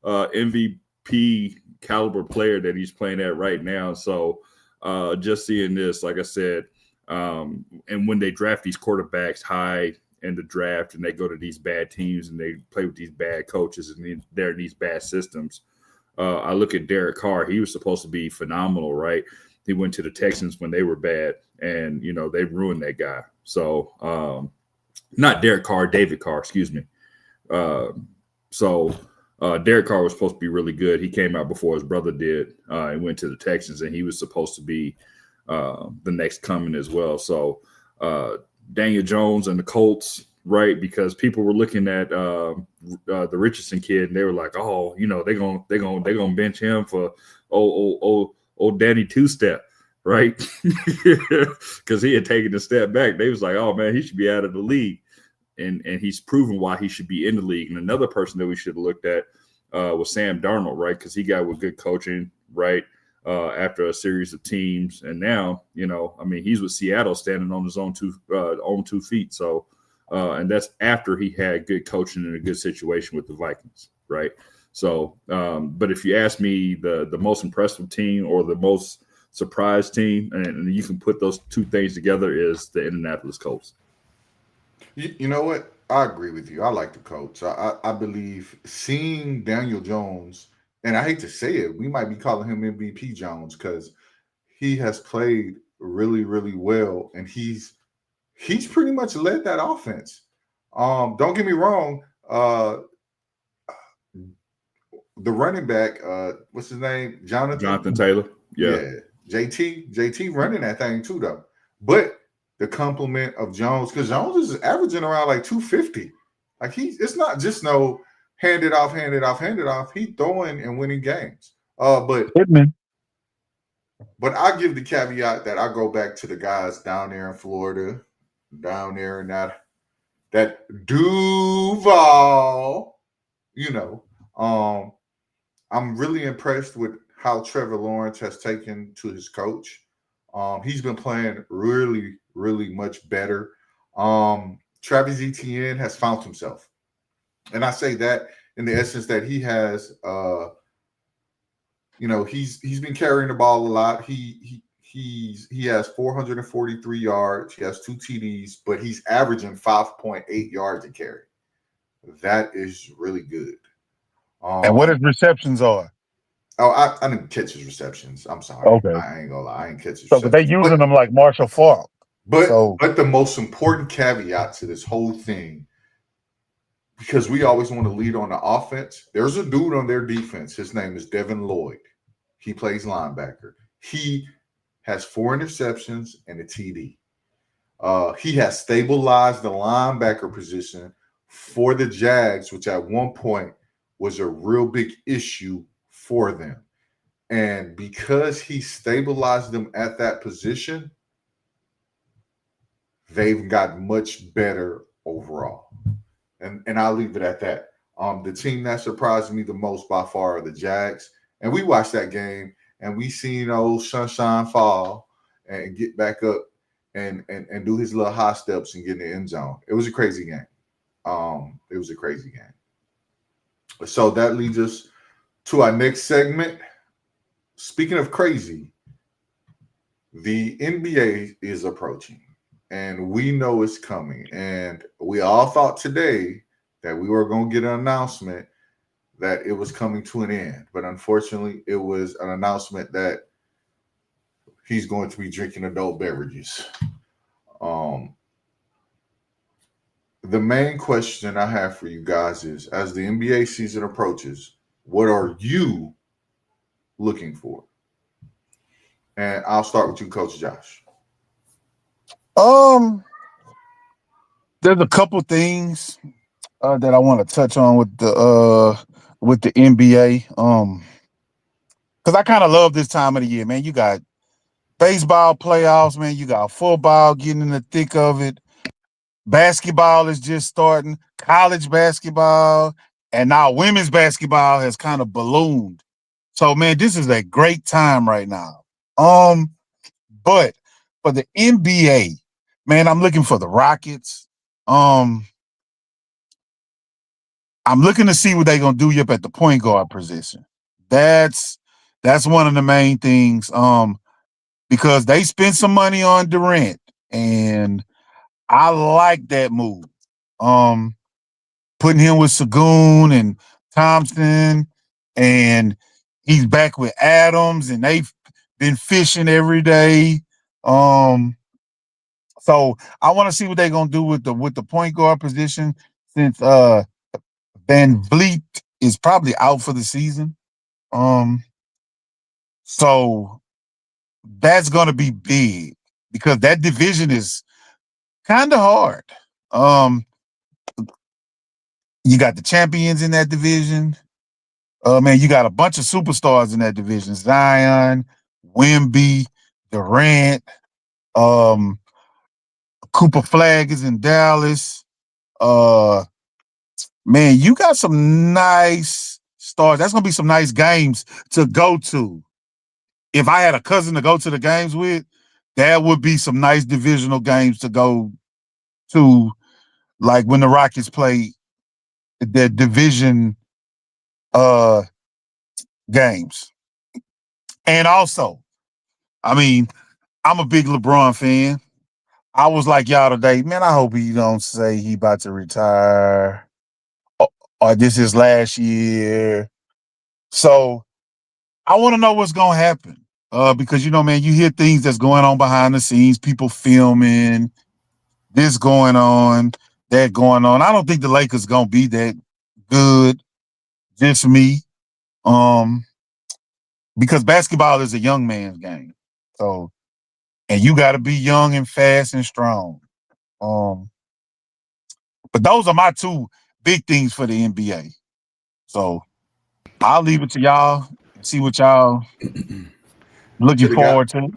MVP caliber player that he's playing at right now. So just seeing this, like I said, and when they draft these quarterbacks high in the draft and they go to these bad teams and they play with these bad coaches and they're in these bad systems. I look at Derek Carr. He was supposed to be phenomenal, right? He went to the Texans when they were bad and, they ruined that guy. So not Derek Carr, David Carr, excuse me. So Derek Carr was supposed to be really good. He came out before his brother did and went to the Texans, and he was supposed to be the next coming as well. So Daniel Jones and the Colts, right? Because people were looking at the Richardson kid, and they were like, "Oh, they're gonna bench him for old Danny two-step, right?" Because he had taken a step back. They was like, "Oh man, he should be out of the league," and he's proven why he should be in the league. And another person that we should have looked at was Sam Darnold, right? Because he got with good coaching, right? After a series of teams, and now he's with Seattle standing on his own 2 feet. So, and that's after he had good coaching and a good situation with the Vikings, right? So, but if you ask me, the most impressive team or the most surprised team, and you can put those 2 things together, is the Indianapolis Colts. You know what? I agree with you. I like the coach. I believe seeing Daniel Jones, and I hate to say it, we might be calling him MVP Jones because he has played really, really well, and he's pretty much led that offense. Don't get me wrong. The running back, what's his name? Jonathan Taylor. Yeah. JT running that thing too, though. But the compliment of Jones, because Jones is averaging around like 250. Like it's not just no hand it off. He throwing and winning games. But I give the caveat that I go back to the guys down there in Florida, down there in that Duval, I'm really impressed with how Trevor Lawrence has taken to his coach. He's been playing really, really much better. Travis Etienne has found himself. And I say that in the essence that he has, he's been carrying the ball a lot. He has 443 yards. He has 2 TDs, but he's averaging 5.8 yards a carry. That is really good. And what his receptions are? Oh, I didn't catch his receptions. I'm sorry. Okay. I ain't gonna lie. I didn't catch his receptions. So they using them like Marshall Faulk. But the most important caveat to this whole thing, because we always want to lead on the offense, there's a dude on their defense. His name is Devin Lloyd. He plays linebacker. He has 4 interceptions and a TD. He has stabilized the linebacker position for the Jags, which at one point was a real big issue for them. And because he stabilized them at that position, they've gotten much better overall. And I'll leave it at that. The team that surprised me the most by far are the Jags. And we watched that game and we seen old Sunshine fall and get back up and do his little high steps and get in the end zone. It was a crazy game. So that leads us to our next segment. Speaking of crazy, the NBA is approaching, and we know it's coming. And we all thought today that we were going to get an announcement that it was coming to an end. But unfortunately, it was an announcement that he's going to be drinking adult beverages. The main question I have for you guys is, as the NBA season approaches, what are you looking for? And I'll start with you, Coach Josh. There's a couple things that I want to touch on with the NBA. Because I kind of love this time of the year, man. You got baseball playoffs, man. You got football getting in the thick of it. Basketball is just starting, college basketball, and now women's basketball has kind of ballooned. So, man, this is a great time right now. But for the NBA, man, I'm looking for the Rockets. I'm looking to see what they're gonna do up at the point guard position. That's one of the main things. Because they spent some money on Durant, and I like that move. Putting him with Sagoon and Thompson, and he's back with Adams, and they've been fishing every day. So I want to see what they're gonna do with the point guard position, since Van Vliet is probably out for the season. So that's gonna be big because that division is kind of hard. You got the champions in that division. Man, you got a bunch of superstars in that division: Zion, Wemby, Durant, Cooper Flag is in Dallas. Man, you got some nice stars. That's gonna be some nice games to go to. If I had a cousin to go to the games with, that would be some nice divisional games to go to, like when the Rockets play the division games. And also, I mean, I'm a big LeBron fan. I was like y'all today, man, I hope he don't say he about to retire or this is last year. So I want to know what's going to happen. Because, man, you hear things that's going on behind the scenes, people filming, this going on, that going on. I don't think the Lakers going to be that good, just me. Because basketball is a young man's game. So, and you got to be young and fast and strong. But those are my two big things for the NBA. So I'll leave it to y'all and see what y'all looking To the guy, forward to.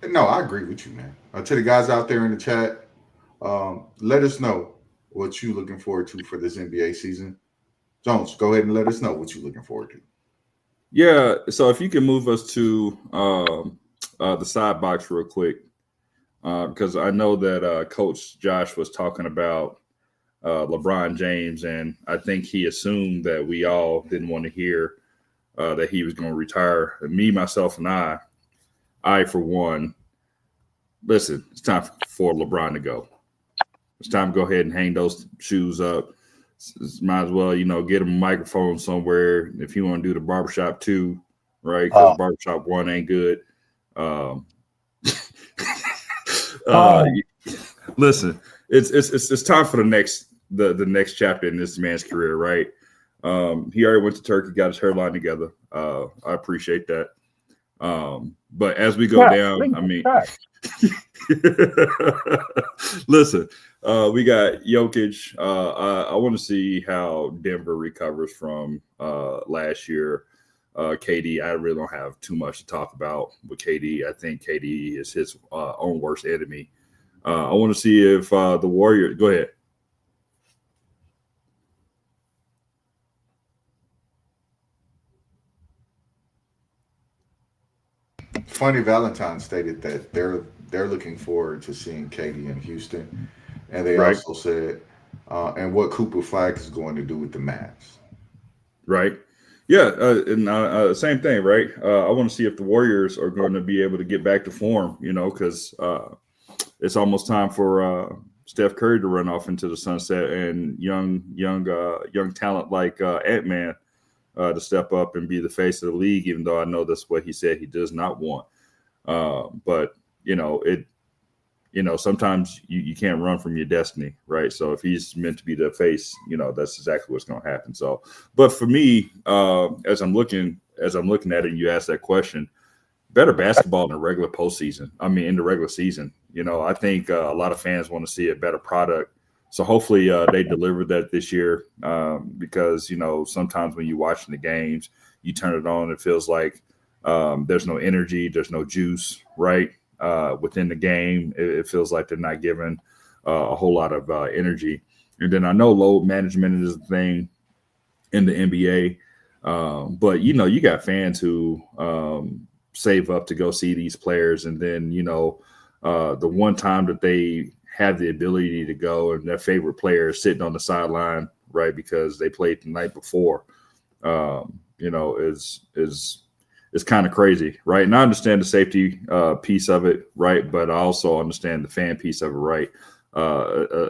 no, I agree with you, man. To the guys out there in the chat, let us know what you looking forward to for this NBA season. Jones, go ahead and let us know what you're looking forward to. Yeah, so if you can move us to the side box real quick, because I know that Coach Josh was talking about LeBron James, and I think he assumed that we all didn't want to hear that he was going to retire. Me, myself, and I for one, listen, it's time for LeBron to go. It's time to go ahead and hang those shoes up. Might as well, get him a microphone somewhere if you want to do the barbershop too, right? Because barbershop one ain't good. Listen, it's time for the next chapter in this man's career, right? He already went to Turkey, got his hairline together. I appreciate that. But as we go down, I mean, listen, we got Jokic. I want to see how Denver recovers from last year. KD, I really don't have too much to talk about with KD. I think KD is his own worst enemy. I want to see if the Warriors – go ahead. Funny Valentine stated that they're looking forward to seeing KD in Houston, and they also said, and what Cooper Flag is going to do with the Mavs. Right. Yeah, and same thing, right? I want to see if the Warriors are going to be able to get back to form, because it's almost time for Steph Curry to run off into the sunset and young talent like Ant-Man to step up and be the face of the league, even though I know that's what he said he does not want. But sometimes you can't run from your destiny, right? So if he's meant to be the face, that's exactly what's going to happen. So, but for me, as I'm looking at it, and you asked that question, better basketball in the regular postseason. I mean, in the regular season, I think a lot of fans want to see a better product. So hopefully they deliver that this year because, sometimes when you're watching the games, you turn it on, it feels like there's no energy, there's no juice, right? Within the game, it feels like they're not given a whole lot of energy. And then I know load management is a thing in the NBA, but you got fans who save up to go see these players, and then the one time that they have the ability to go and their favorite player is sitting on the sideline, right, because they played the night before, is kind of crazy, right? And I understand the safety piece of it, right? But I also understand the fan piece of it, right?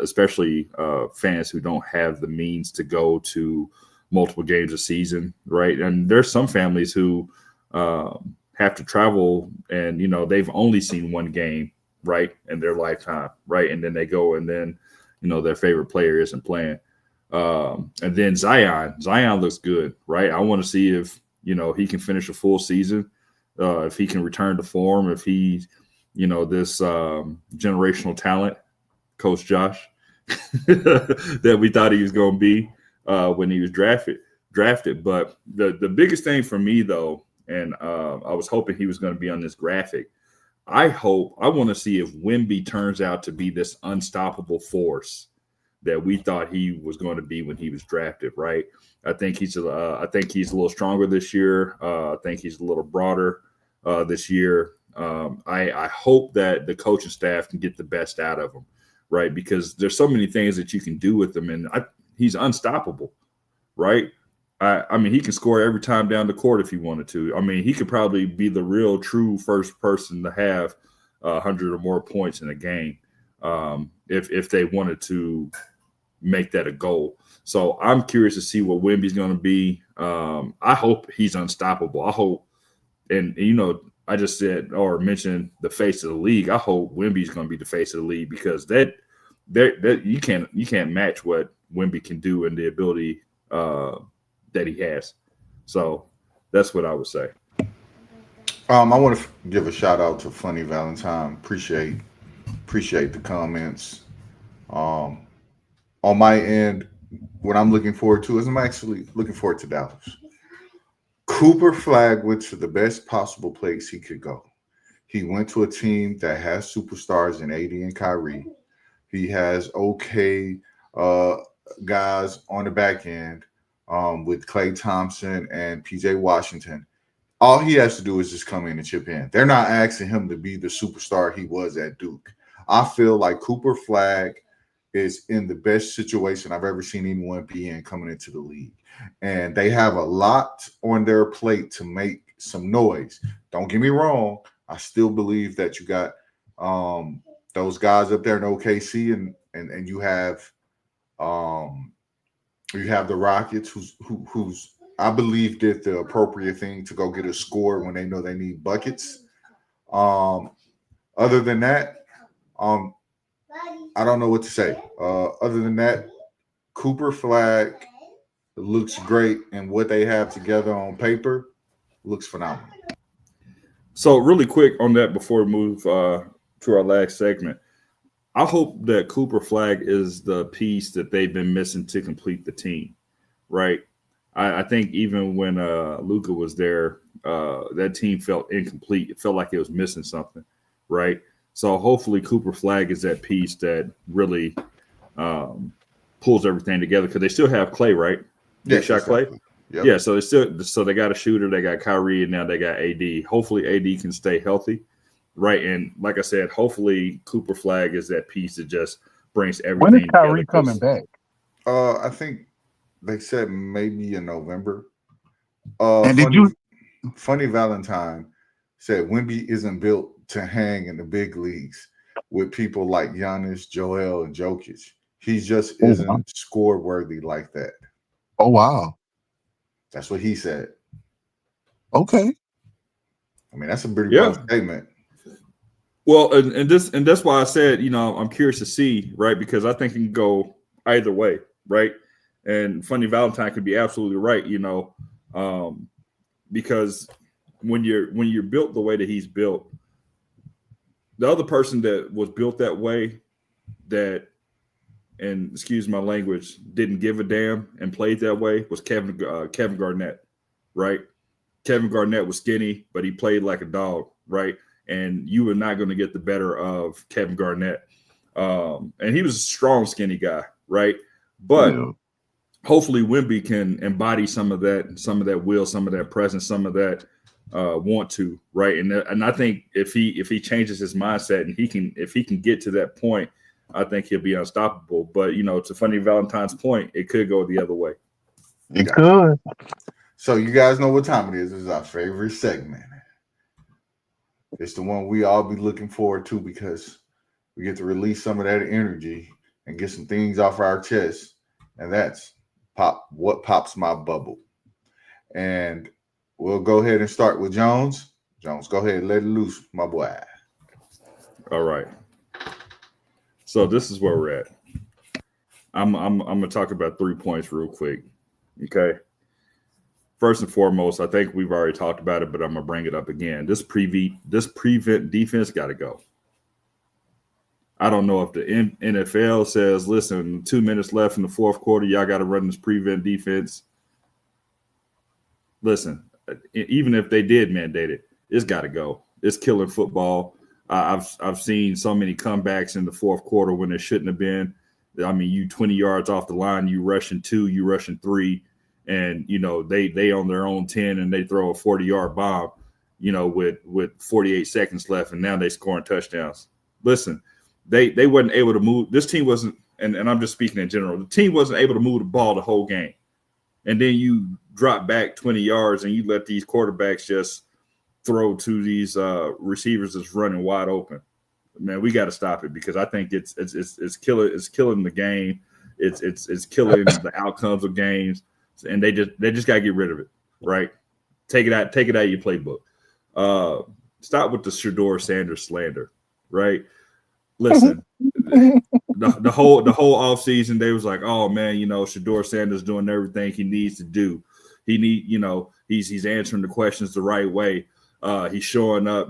Especially fans who don't have the means to go to multiple games a season, right? And there's some families who have to travel and, they've only seen one game, right, in their lifetime, right? And then they go and then, their favorite player isn't playing. And then Zion looks good, right? I want to see if, he can finish a full season, if he can return to form, if he's, this generational talent, Coach Josh, that we thought he was going to be when he was drafted. But the biggest thing for me, though, and I was hoping he was going to be on this graphic, I want to see if Wemby turns out to be this unstoppable force that we thought he was going to be when he was drafted, right? I think he's a little stronger this year. I think he's a little broader this year. I hope that the coaching staff can get the best out of him, right? Because there's so many things that you can do with him, and he's unstoppable, right? I mean, he can score every time down the court if he wanted to. I mean, he could probably be the real true first person to have 100 or more points in a game if they wanted to make that a goal. So I'm curious to see what Wemby's going to be. I hope he's unstoppable. I hope, and I just said or mentioned the face of the league. I hope Wemby's going to be the face of the league because that you can't match what Wemby can do and the ability that he has. So that's what I would say. I want to give a shout out to Funny Valentine. Appreciate the comments. On my end, what I'm looking forward to is I'm actually looking forward to Dallas. Cooper Flag went to the best possible place he could go. He went to a team that has superstars in AD and Kyrie. He has okay guys on the back end with Klay Thompson and PJ Washington. All he has to do is just come in and chip in. They're not asking him to be the superstar he was at Duke. I feel like Cooper Flag is in the best situation I've ever seen anyone be in coming into the league. And they have a lot on their plate to make some noise. Don't get me wrong. I still believe that you got those guys up there in OKC and you have the Rockets who's I believe did the appropriate thing to go get a score when they know they need buckets. Other than that, I don't know what to say. Other than that, Cooper Flag looks great, and what they have together on paper looks phenomenal. So really quick on that before we move to our last segment, I hope that Cooper Flag is the piece that they've been missing to complete the team, right? I think even when Luka was there, that team felt incomplete. It felt like it was missing something, right? So hopefully Cooper Flag is that piece that really pulls everything together because they still have Klay, right? They shot Klay. Yep. Yeah, so they got a shooter, they got Kyrie, and now they got AD. Hopefully AD can stay healthy, right? And like I said, hopefully Cooper Flag is that piece that just brings everything together. When is Kyrie together. Coming back? I think they said maybe in November. Funny Valentine said Wemby isn't built to hang in the big leagues with people like Giannis, Joel, and Jokic. He just isn't score worthy like that. Oh wow. That's what he said. Okay. I mean, that's a pretty bold statement. Well, and that's why I said, I'm curious to see, right? Because I think it can go either way, right? And Funny Valentine could be absolutely right, because when you're built the way that he's built, the other person that was built that way, that, and excuse my language, didn't give a damn and played that way was Kevin Garnett, right? Kevin Garnett was skinny, but he played like a dog, right? And you were not going to get the better of Kevin Garnett. And he was a strong, skinny guy, right? But hopefully Wemby can embody some of that will, some of that presence, some of that want to, right? And I think if he changes his mindset and if he can get to that point, I think he'll be unstoppable. But to Funny Valentine's point, it could go the other way. It could. So you guys know what time it is. This is our favorite segment. It's the one we all be looking forward to because we get to release some of that energy and get some things off our chest. And that's what pops my bubble. And we'll go ahead and start with Jones. Jones, go ahead and let it loose, my boy. All right. So this is where we're at. I'm gonna talk about 3 points real quick. Okay. First and foremost, I think we've already talked about it, but I'm gonna bring it up again. This prevent defense got to go. I don't know if the NFL says, listen, 2 minutes left in the fourth quarter, y'all got to run this prevent defense. Listen, even if they did mandate it, it's got to go. It's killing football. I've seen so many comebacks in the fourth quarter when it shouldn't have been. I mean, you 20 yards off the line, you rushing 2, you rushing 3, and they on their own 10 and they throw a 40-yard bomb, with 48 seconds left, and now they scoring touchdowns. Listen, they wasn't able to move. This team wasn't, and I'm just speaking in general. The team wasn't able to move the ball the whole game, and then you drop back 20 yards and you let these quarterbacks just throw to these receivers that's running wide open. Man, we got to stop it because I think it's killing the game. It's killing the outcomes of games, and they just got to get rid of it. Right? Take it out of your playbook. Stop with the Shedeur Sanders slander. Right? Listen, the whole offseason, they was like, oh man, Shedeur Sanders doing everything he needs to do. He's answering the questions the right way. He's showing up,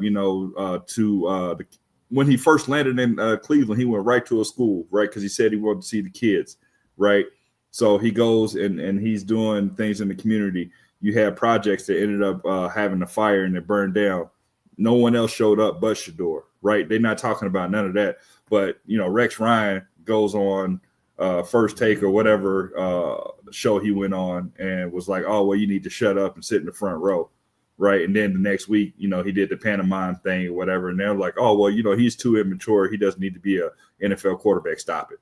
when he first landed in Cleveland, he went right to a school, right? Because he said he wanted to see the kids, right? So he goes and he's doing things in the community. You had projects that ended up having a fire and it burned down. No one else showed up but Shedeur, right? They're not talking about none of that. But, Rex Ryan goes on First Take or whatever show he went on and was like, oh, well, you need to shut up and sit in the front row. Right. And then the next week, he did the pantomime thing or whatever. And they're like, oh, well, he's too immature. He doesn't need to be a NFL quarterback. Stop it.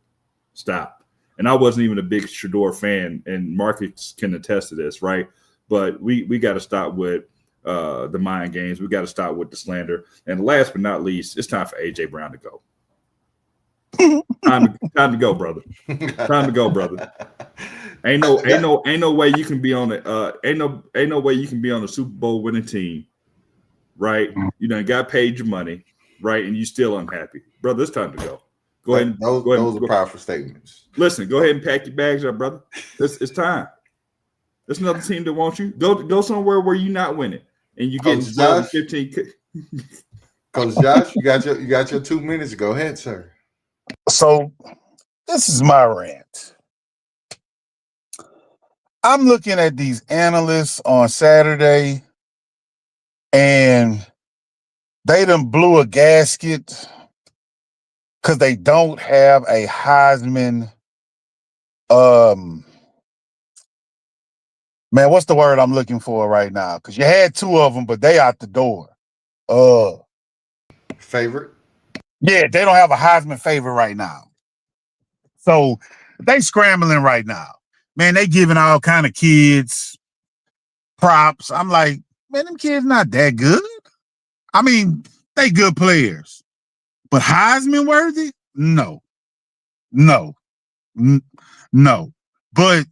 Stop. And I wasn't even a big Shedeur fan, and Marcus can attest to this. Right. But we got to stop with the mind games. We got to stop with the slander. And last but not least, it's time for AJ Brown to go. Time to go, brother. Time to go, brother. Ain't no way you can be on the ain't no way you can be on a Super Bowl winning team, right? You done got paid your money, right? And you still unhappy, brother. It's time to go. Go ahead. Those are powerful statements. Listen, go ahead and pack your bags up, brother. It's time. There's another team that wants you. Go somewhere where you're not winning and you get 15. Coach Josh, you got your 2 minutes. Go ahead, sir. So this is my rant. I'm looking at these analysts on Saturday, and they done blew a gasket because they don't have a Heisman. Man, what's the word I'm looking for right now? Because you had two of them, but they out the door. Favorite? Yeah, they don't have a Heisman favorite right now. So they scrambling right now. Man, they giving all kind of kids props. I'm like, man, them kids not that good. I mean, they good players. But Heisman worthy? No. But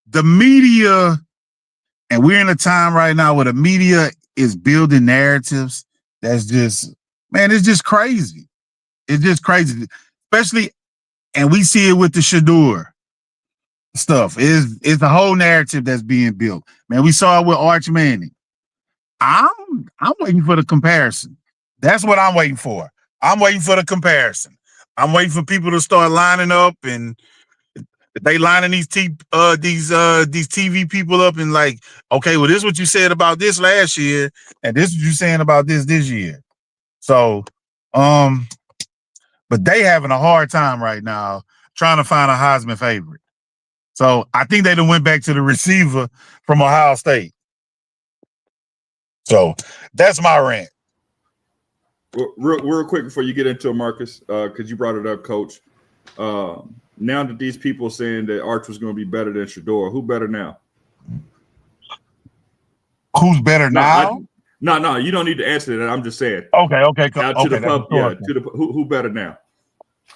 the media, and we're in a time right now where the media is building narratives that's just, man, it's just crazy. It's just crazy. Especially, and we see it with the Shedeur stuff. It's the whole narrative that's being built. Man, we saw it with Arch Manning. I'm waiting for the comparison. That's what I'm waiting for. I'm waiting for the comparison. I'm waiting for people to start lining up, and they lining these TV people up and like, okay, well, this is what you said about this last year, and this is what you're saying about this year. So, but they having a hard time right now trying to find a Heisman favorite. So I think they done went back to the receiver from Ohio State. So that's my rant. Real quick before you get into it, Marcus, because you brought it up, Coach. Now that these people saying that Arch was going to be better than Shedeur, who better now? Who's better now? No, you don't need to answer that. I'm just saying. Okay. Out to the pub, yeah. To the who better now?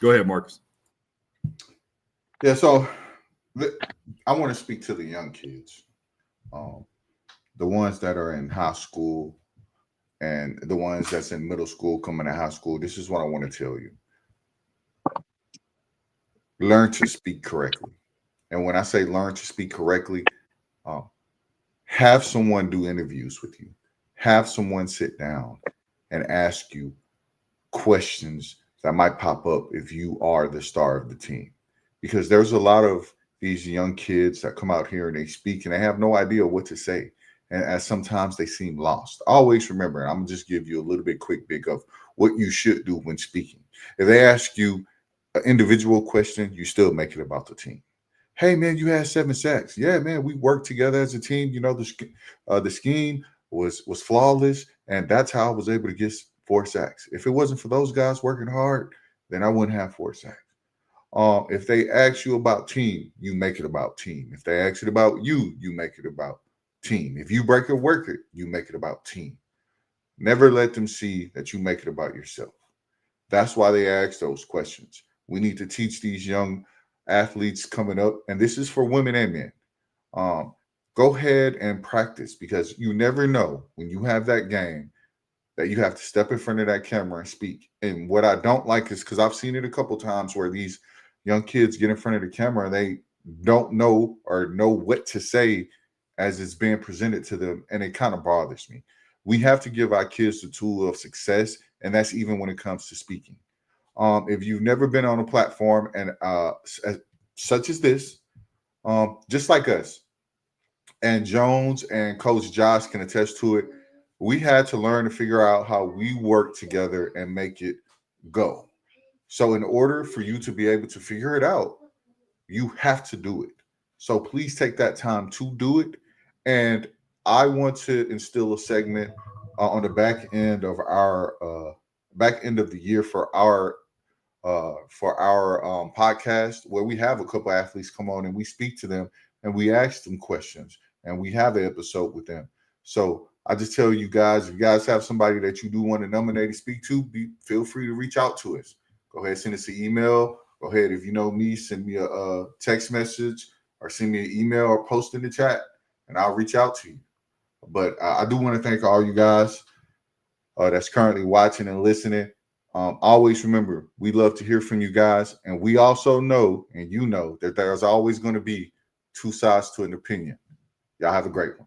Go ahead, Marcus. Yeah, so I want to speak to the young kids, the ones that are in high school and the ones that's in middle school coming to high school. This is what I want to tell you. Learn to speak correctly. And when I say learn to speak correctly, have someone do interviews with you. Have someone sit down and ask you questions that might pop up if you are the star of the team. Because there's a lot of these young kids that come out here and they speak and they have no idea what to say. And as sometimes they seem lost. Always remember, I'm going to just give you a little bit quick of what you should do when speaking. If they ask you an individual question, you still make it about the team. Hey, man, you had 7 sacks. Yeah, man, we worked together as a team. You know, the scheme was flawless, and that's how I was able to get 4 sacks. If it wasn't for those guys working hard, then I wouldn't have 4 sacks. If they ask you about team, you make it about team. If they ask it about you, you make it about team. If you break a record, you make it about team. Never let them see that you make it about yourself. That's why they ask those questions. We need to teach these young athletes coming up, and this is for women and men. Go ahead and practice, because you never know when you have that game that you have to step in front of that camera and speak. And what I don't like is, because I've seen it a couple times where these young kids get in front of the camera and they don't know or know what to say as it's being presented to them, and it kind of bothers me. We have to give our kids the tool of success, and that's even when it comes to speaking. If you've never been on a platform and such as this, just like us, and Jones and Coach Josh can attest to it, we had to learn to figure out how we work together and make it go. So in order for you to be able to figure it out, you have to do it. So please take that time to do it. And I want to instill a segment on the back end of our back end of the year for our podcast, where we have a couple athletes come on and we speak to them and we ask them questions and we have an episode with them. So I just tell you guys, if you guys have somebody that you do want to nominate and speak to, feel free to reach out to us. Go ahead, send us an email. Go ahead, if you know me, send me a text message or send me an email or post in the chat, and I'll reach out to you. But I do want to thank all you guys that's currently watching and listening. Always remember, we love to hear from you guys, and we also know, and you know, that there's always going to be two sides to an opinion. Y'all have a great one.